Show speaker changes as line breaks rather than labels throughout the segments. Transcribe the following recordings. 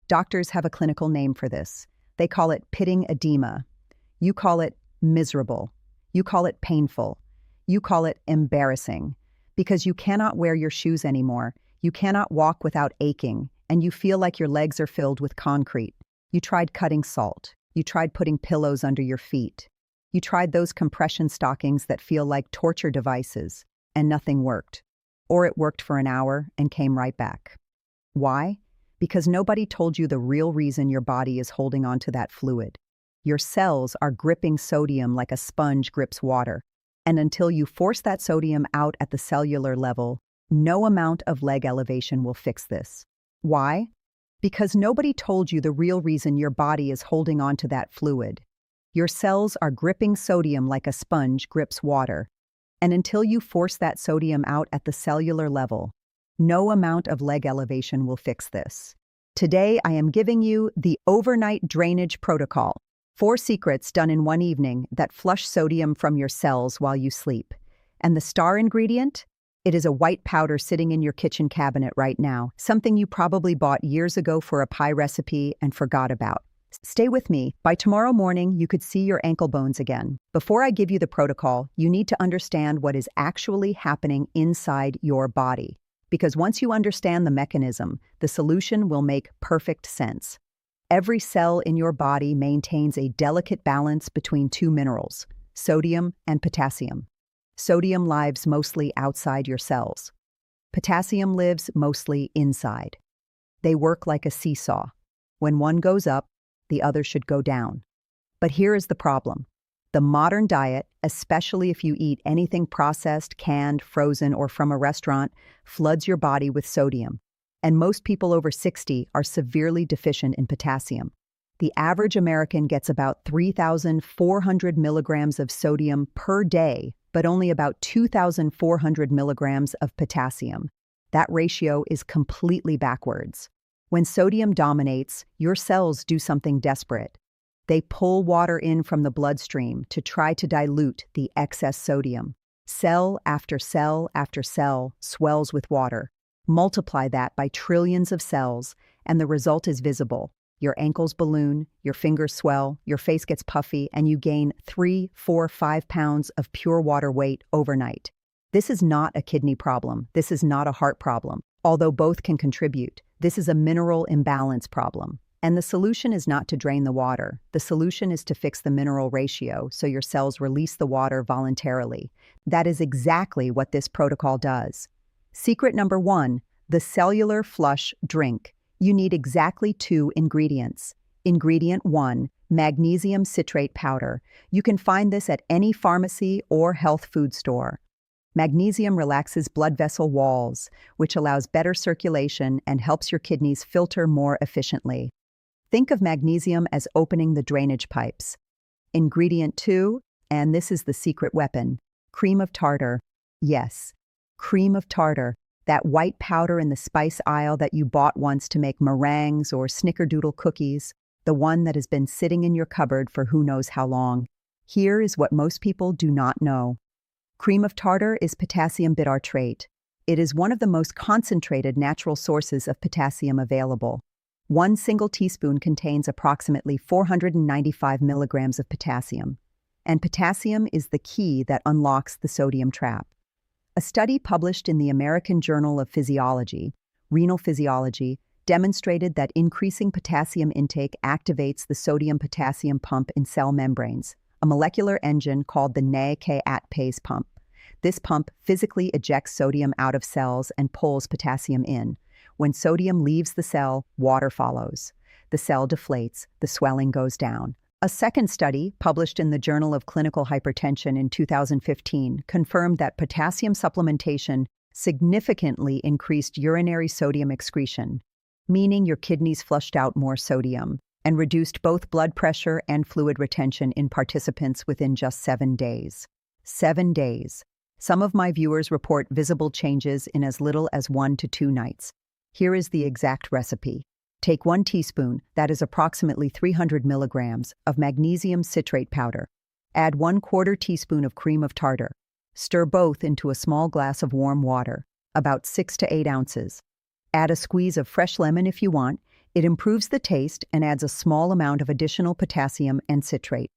Doctors have a clinical name for this. They call it pitting edema. You call it miserable. You call it painful. You call it embarrassing. Because you cannot wear your shoes anymore. You cannot walk without aching, and you feel like your legs are filled with concrete. You tried cutting salt. You tried putting pillows under your feet. You tried those compression stockings that feel like torture devices, and nothing worked. Or it worked for an hour and came right back. Why? Because nobody told you the real reason your body is holding on to that fluid. Your cells are gripping sodium like a sponge grips water. And until you force that sodium out at the cellular level, no amount of leg elevation will fix this. Why? Because nobody told you the real reason your body is holding on to that fluid. Your cells are gripping sodium like a sponge grips water. And until you force that sodium out at the cellular level, no amount of leg elevation will fix this. Today, I am giving you the overnight drainage protocol. 4 secrets done in one evening that flush sodium from your cells while you sleep. And the star ingredient? It is a white powder sitting in your kitchen cabinet right now, something you probably bought years ago for a pie recipe and forgot about. Stay with me. By tomorrow morning, you could see your ankle bones again. Before I give you the protocol, you need to understand what is actually happening inside your body. Because once you understand the mechanism, the solution will make perfect sense. Every cell in your body maintains a delicate balance between 2 minerals, sodium and potassium. Sodium lives mostly outside your cells. Potassium lives mostly inside. They work like a seesaw. When one goes up, the other should go down. But here is the problem. The modern diet, especially if you eat anything processed, canned, frozen, or from a restaurant, floods your body with sodium. And most people over 60 are severely deficient in potassium. The average American gets about 3,400 milligrams of sodium per day, but only about 2,400 milligrams of potassium. That ratio is completely backwards. When sodium dominates, your cells do something desperate. They pull water in from the bloodstream to try to dilute the excess sodium. Cell after cell after cell swells with water. Multiply that by trillions of cells, and the result is visible. Your ankles balloon, your fingers swell, your face gets puffy, and you gain 3, 4, 5 pounds of pure water weight overnight. This is not a kidney problem. This is not a heart problem. Although both can contribute, this is a mineral imbalance problem. And the solution is not to drain the water. The solution is to fix the mineral ratio so your cells release the water voluntarily. That is exactly what this protocol does. Secret number 1, the cellular flush drink. You need exactly 2 ingredients. Ingredient 1, magnesium citrate powder. You can find this at any pharmacy or health food store. Magnesium relaxes blood vessel walls, which allows better circulation and helps your kidneys filter more efficiently. Think of magnesium as opening the drainage pipes. Ingredient 2, and this is the secret weapon, cream of tartar. Yes, cream of tartar, that white powder in the spice aisle that you bought once to make meringues or snickerdoodle cookies, the one that has been sitting in your cupboard for who knows how long. Here is what most people do not know. Cream of tartar is potassium bitartrate. It is one of the most concentrated natural sources of potassium available. 1 single teaspoon contains approximately 495 milligrams of potassium. And potassium is the key that unlocks the sodium trap. A study published in the American Journal of Physiology, Renal Physiology, demonstrated that increasing potassium intake activates the sodium-potassium pump in cell membranes, a molecular engine called the NAK-ATPase pump. This pump physically ejects sodium out of cells and pulls potassium in. When sodium leaves the cell, water follows. The cell deflates, the swelling goes down. A second study, published in the Journal of Clinical Hypertension in 2015, confirmed that potassium supplementation significantly increased urinary sodium excretion, meaning your kidneys flushed out more sodium, and reduced both blood pressure and fluid retention in participants within just 7 days. 7 days. Some of my viewers report visible changes in as little as 1 to 2 nights. Here is the exact recipe. Take 1 teaspoon, that is approximately 300 milligrams, of magnesium citrate powder. Add 1/4 teaspoon of cream of tartar. Stir both into a small glass of warm water, about 6 to 8 ounces. Add a squeeze of fresh lemon if you want. It improves the taste and adds a small amount of additional potassium and citrate.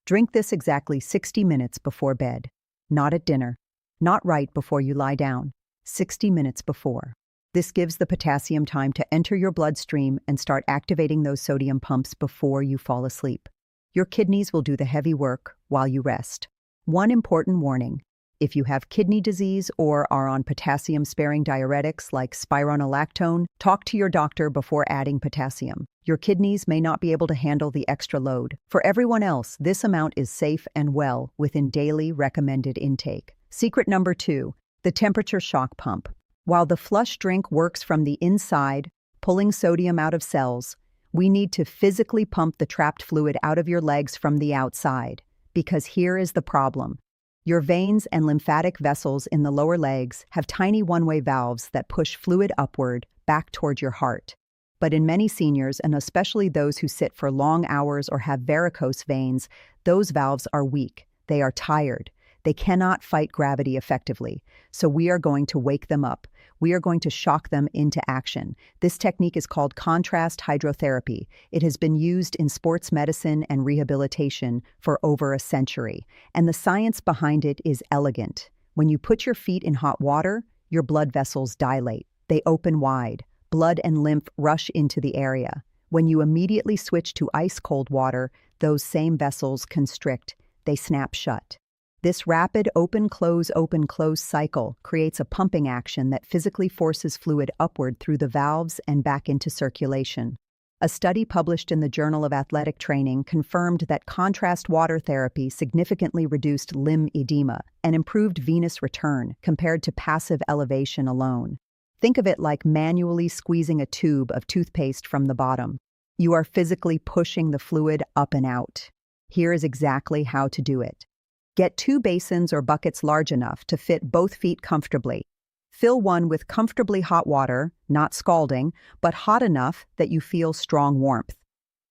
Drink this exactly 60 minutes before bed. Not at dinner. Not right before you lie down. 60 minutes before. This gives the potassium time to enter your bloodstream and start activating those sodium pumps before you fall asleep. Your kidneys will do the heavy work while you rest. One important warning: if you have kidney disease or are on potassium-sparing diuretics like spironolactone, talk to your doctor before adding potassium. Your kidneys may not be able to handle the extra load. For everyone else, this amount is safe and well within daily recommended intake. Secret number 2, the temperature shock pump. While the flush drink works from the inside, pulling sodium out of cells, we need to physically pump the trapped fluid out of your legs from the outside. Because here is the problem. Your veins and lymphatic vessels in the lower legs have tiny one-way valves that push fluid upward, back toward your heart. But in many seniors, and especially those who sit for long hours or have varicose veins, those valves are weak. They are tired. They cannot fight gravity effectively. So we are going to wake them up. We are going to shock them into action. This technique is called contrast hydrotherapy. It has been used in sports medicine and rehabilitation for over a century. And the science behind it is elegant. When you put your feet in hot water, your blood vessels dilate. They open wide. Blood and lymph rush into the area. When you immediately switch to ice-cold water, those same vessels constrict. They snap shut. This rapid open-close cycle creates a pumping action that physically forces fluid upward through the valves and back into circulation. A study published in the Journal of Athletic Training confirmed that contrast water therapy significantly reduced limb edema and improved venous return compared to passive elevation alone. Think of it like manually squeezing a tube of toothpaste from the bottom. You are physically pushing the fluid up and out. Here is exactly how to do it. Get 2 basins or buckets large enough to fit both feet comfortably. Fill one with comfortably hot water, not scalding, but hot enough that you feel strong warmth.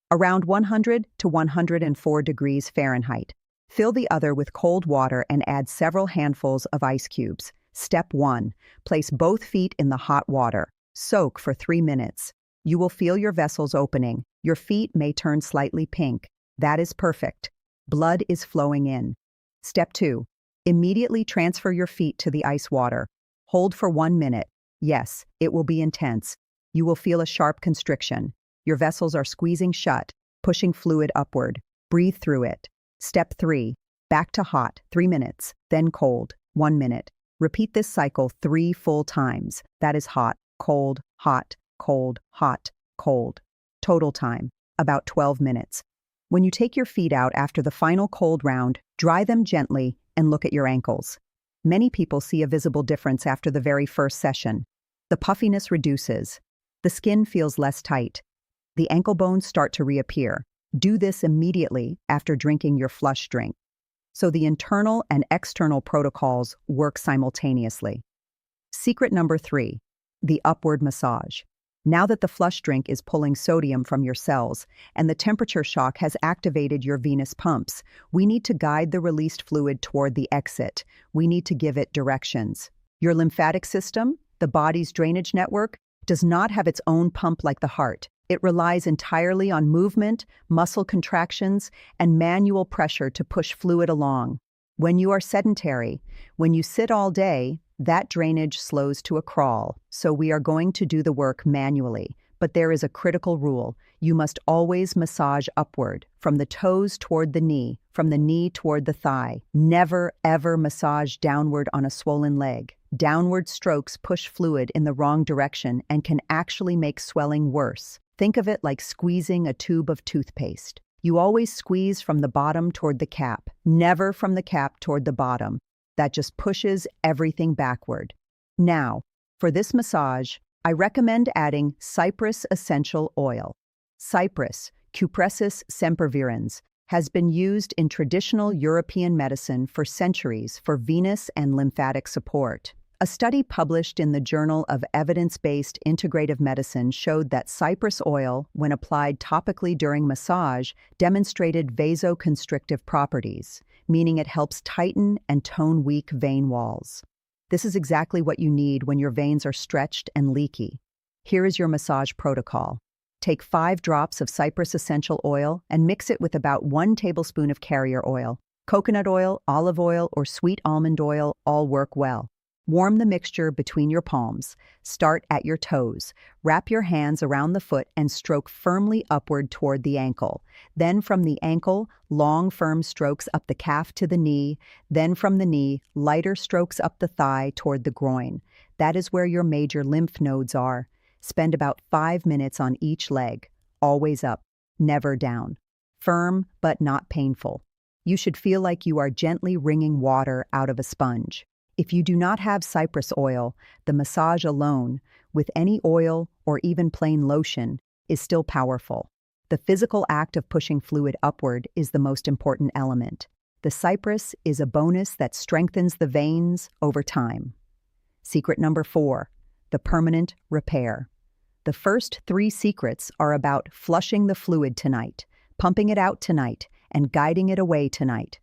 Around 100 to 104 degrees Fahrenheit. Fill the other with cold water and add several handfuls of ice cubes. Step 1. Place both feet in the hot water. Soak for 3 minutes. You will feel your vessels opening. Your feet may turn slightly pink. That is perfect. Blood is flowing in. Step 2. Immediately transfer your feet to the ice water. Hold for 1 minute. Yes, it will be intense. You will feel a sharp constriction. Your vessels are squeezing shut, pushing fluid upward. Breathe through it. Step 3. Back to hot, 3 minutes, then cold, 1 minute. Repeat this cycle 3 full times. That is hot, cold, hot, cold, hot, cold. Total time, about 12 minutes. When you take your feet out after the final cold round, dry them gently and look at your ankles. Many people see a visible difference after the very first session. The puffiness reduces. The skin feels less tight. The ankle bones start to reappear. Do this immediately after drinking your flush drink. So the internal and external protocols work simultaneously. Secret number 3, the upward massage. Now that the flush drink is pulling sodium from your cells and the temperature shock has activated your venous pumps, we need to guide the released fluid toward the exit. We need to give it directions. Your lymphatic system, the body's drainage network, does not have its own pump like the heart. It relies entirely on movement, muscle contractions, and manual pressure to push fluid along. When you are sedentary, when you sit all day, that drainage slows to a crawl, so we are going to do the work manually. But there is a critical rule. You must always massage upward, from the toes toward the knee, from the knee toward the thigh. Never, ever massage downward on a swollen leg. Downward strokes push fluid in the wrong direction and can actually make swelling worse. Think of it like squeezing a tube of toothpaste. You always squeeze from the bottom toward the cap, never from the cap toward the bottom. That just pushes everything backward. Now, for this massage, I recommend adding Cypress essential oil. Cypress, Cupressus sempervirens, has been used in traditional European medicine for centuries for venous and lymphatic support. A study published in the Journal of Evidence-Based Integrative Medicine showed that cypress oil, when applied topically during massage, demonstrated vasoconstrictive properties, meaning it helps tighten and tone weak vein walls. This is exactly what you need when your veins are stretched and leaky. Here is your massage protocol. Take 5 drops of Cypress essential oil and mix it with about 1 tablespoon of carrier oil. Coconut oil, olive oil, or sweet almond oil all work well. Warm the mixture between your palms. Start at your toes. Wrap your hands around the foot and stroke firmly upward toward the ankle. Then from the ankle, long firm strokes up the calf to the knee. Then from the knee, lighter strokes up the thigh toward the groin. That is where your major lymph nodes are. Spend about 5 minutes on each leg. Always up, never down. Firm, but not painful. You should feel like you are gently wringing water out of a sponge. If you do not have cypress oil, the massage alone, with any oil or even plain lotion, is still powerful. The physical act of pushing fluid upward is the most important element. The cypress is a bonus that strengthens the veins over time. Secret number 4, the permanent repair. The first 3 secrets are about flushing the fluid tonight, pumping it out tonight, and guiding it away tonight.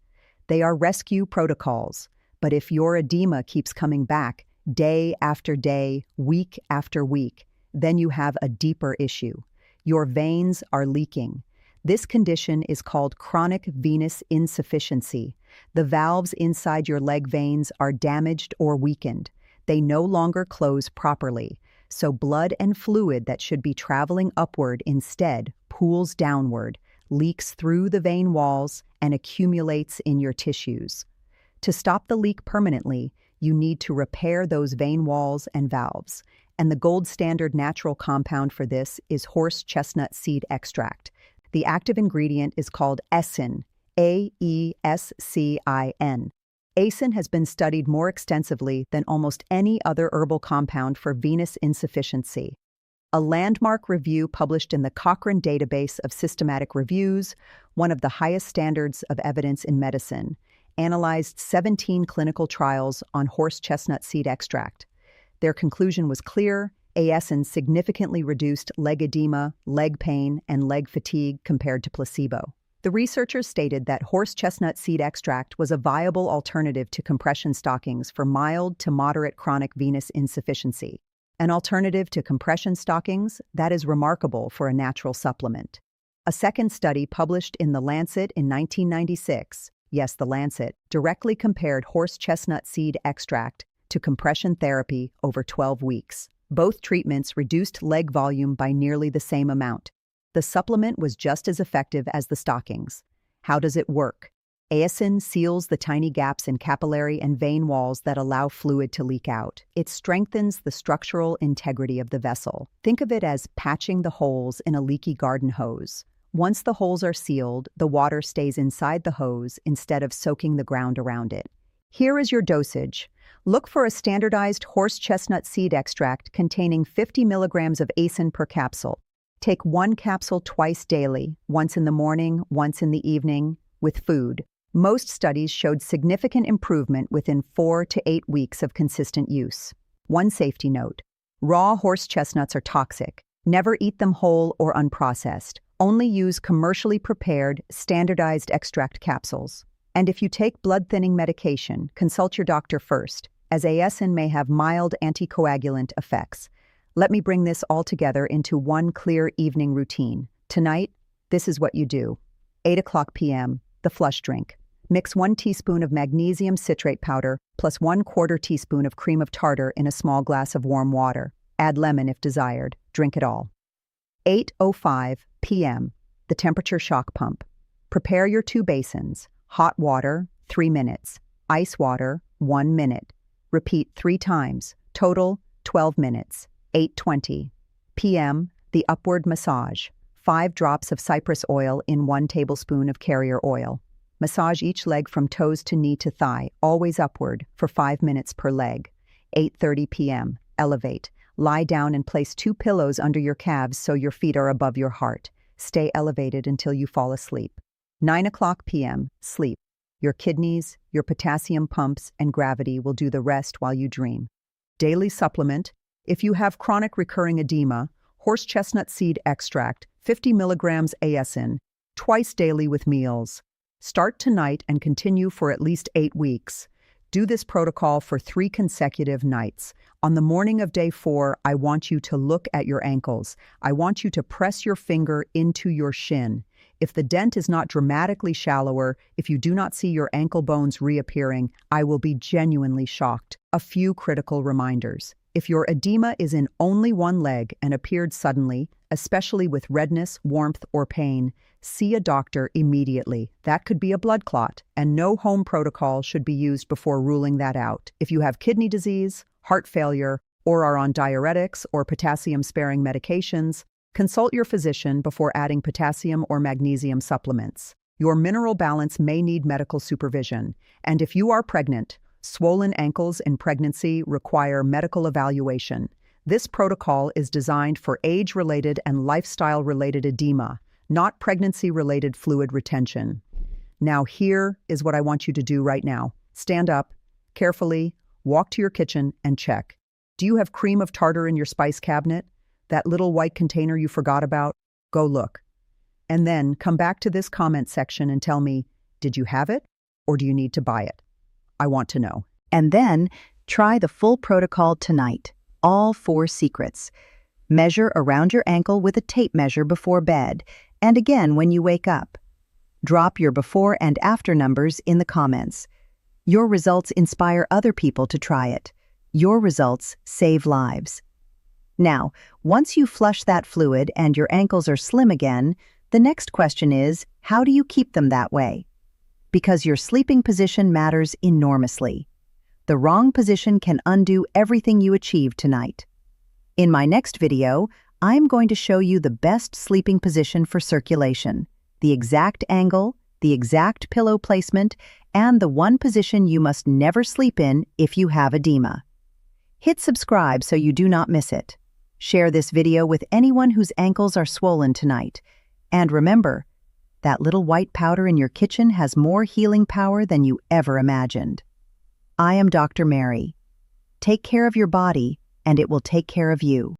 They are rescue protocols. But if your edema keeps coming back day after day, week after week, then you have a deeper issue. Your veins are leaking. This condition is called chronic venous insufficiency. The valves inside your leg veins are damaged or weakened. They no longer close properly, so blood and fluid that should be traveling upward instead pools downward, leaks through the vein walls, and accumulates in your tissues. To stop the leak permanently, you need to repair those vein walls and valves, and the gold standard natural compound for this is horse chestnut seed extract. The active ingredient is called Aescin, A-E-S-C-I-N. Aescin has been studied more extensively than almost any other herbal compound for venous insufficiency. A landmark review published in the Cochrane Database of Systematic Reviews, one of the highest standards of evidence in medicine, analyzed 17 clinical trials on horse chestnut seed extract. Their conclusion was clear: Aescin significantly reduced leg edema, leg pain, and leg fatigue compared to placebo. The researchers stated that horse chestnut seed extract was a viable alternative to compression stockings for mild to moderate chronic venous insufficiency. An alternative to compression stockings that is remarkable for a natural supplement. A second study published in The Lancet in 1996, yes, The Lancet, directly compared horse chestnut seed extract to compression therapy over 12 weeks. Both treatments reduced leg volume by nearly the same amount. The supplement was just as effective as the stockings. How does it work? Aescin seals the tiny gaps in capillary and vein walls that allow fluid to leak out. It strengthens the structural integrity of the vessel. Think of it as patching the holes in a leaky garden hose. Once the holes are sealed, the water stays inside the hose instead of soaking the ground around it. Here is your dosage. Look for a standardized horse chestnut seed extract containing 50 milligrams of Aescin per capsule. Take 1 capsule twice daily, once in the morning, once in the evening, with food. Most studies showed significant improvement within 4 to 8 weeks of consistent use. One safety note: raw horse chestnuts are toxic. Never eat them whole or unprocessed. Only use commercially prepared, standardized extract capsules. And if you take blood-thinning medication, consult your doctor first, as Aescin may have mild anticoagulant effects. Let me bring this all together into one clear evening routine. Tonight, this is what you do. 8 p.m., the flush drink. Mix 1 teaspoon of magnesium citrate powder plus 1/4 teaspoon of cream of tartar in a small glass of warm water. Add lemon if desired. Drink it all. 8:05 p.m., the temperature shock pump. Prepare your 2 basins. Hot water, 3 minutes. Ice water, 1 minute. Repeat 3 times. Total, 12 minutes. 8:20 p.m., the upward massage. 5 drops of cypress oil in 1 tablespoon of carrier oil. Massage each leg from toes to knee to thigh, always upward, for 5 minutes per leg. 8:30 p.m., elevate. Lie down and place 2 pillows under your calves so your feet are above your heart. Stay elevated until you fall asleep. 9 p.m., sleep. Your kidneys, your potassium pumps, and gravity will do the rest while you dream. Daily supplement: if you have chronic recurring edema, horse chestnut seed extract, 50 milligrams Aescin, twice daily with meals. Start tonight and continue for at least 8 weeks. Do this protocol for 3 consecutive nights. On the morning of day 4, I want you to look at your ankles. I want you to press your finger into your shin. If the dent is not dramatically shallower, if you do not see your ankle bones reappearing, I will be genuinely shocked. A few critical reminders. If your edema is in only one leg and appeared suddenly, especially with redness, warmth, or pain, see a doctor immediately. That could be a blood clot, and no home protocol should be used before ruling that out. If you have kidney disease, heart failure, or are on diuretics or potassium-sparing medications, consult your physician before adding potassium or magnesium supplements. Your mineral balance may need medical supervision, and if you are pregnant, swollen ankles in pregnancy require medical evaluation. This protocol is designed for age-related and lifestyle-related edema, not pregnancy-related fluid retention. Now here is what I want you to do right now. Stand up, carefully, walk to your kitchen, and check. Do you have cream of tartar in your spice cabinet? That little white container you forgot about? Go look. And then come back to this comment section and tell me, did you have it or do you need to buy it? I want to know.
And then try the full protocol tonight. All 4 secrets. Measure around your ankle with a tape measure before bed, and again when you wake up. Drop your before and after numbers in the comments. Your results inspire other people to try it. Your results save lives. Now, once you flush that fluid and your ankles are slim again, the next question is, how do you keep them that way? Because your sleeping position matters enormously. The wrong position can undo everything you achieved tonight. In my next video, I'm going to show you the best sleeping position for circulation, the exact angle, the exact pillow placement, and the one position you must never sleep in if you have edema. Hit subscribe so you do not miss it. Share this video with anyone whose ankles are swollen tonight. And remember, that little white powder in your kitchen has more healing power than you ever imagined. I am Dr. Mary. Take care of your body, and it will take care of you.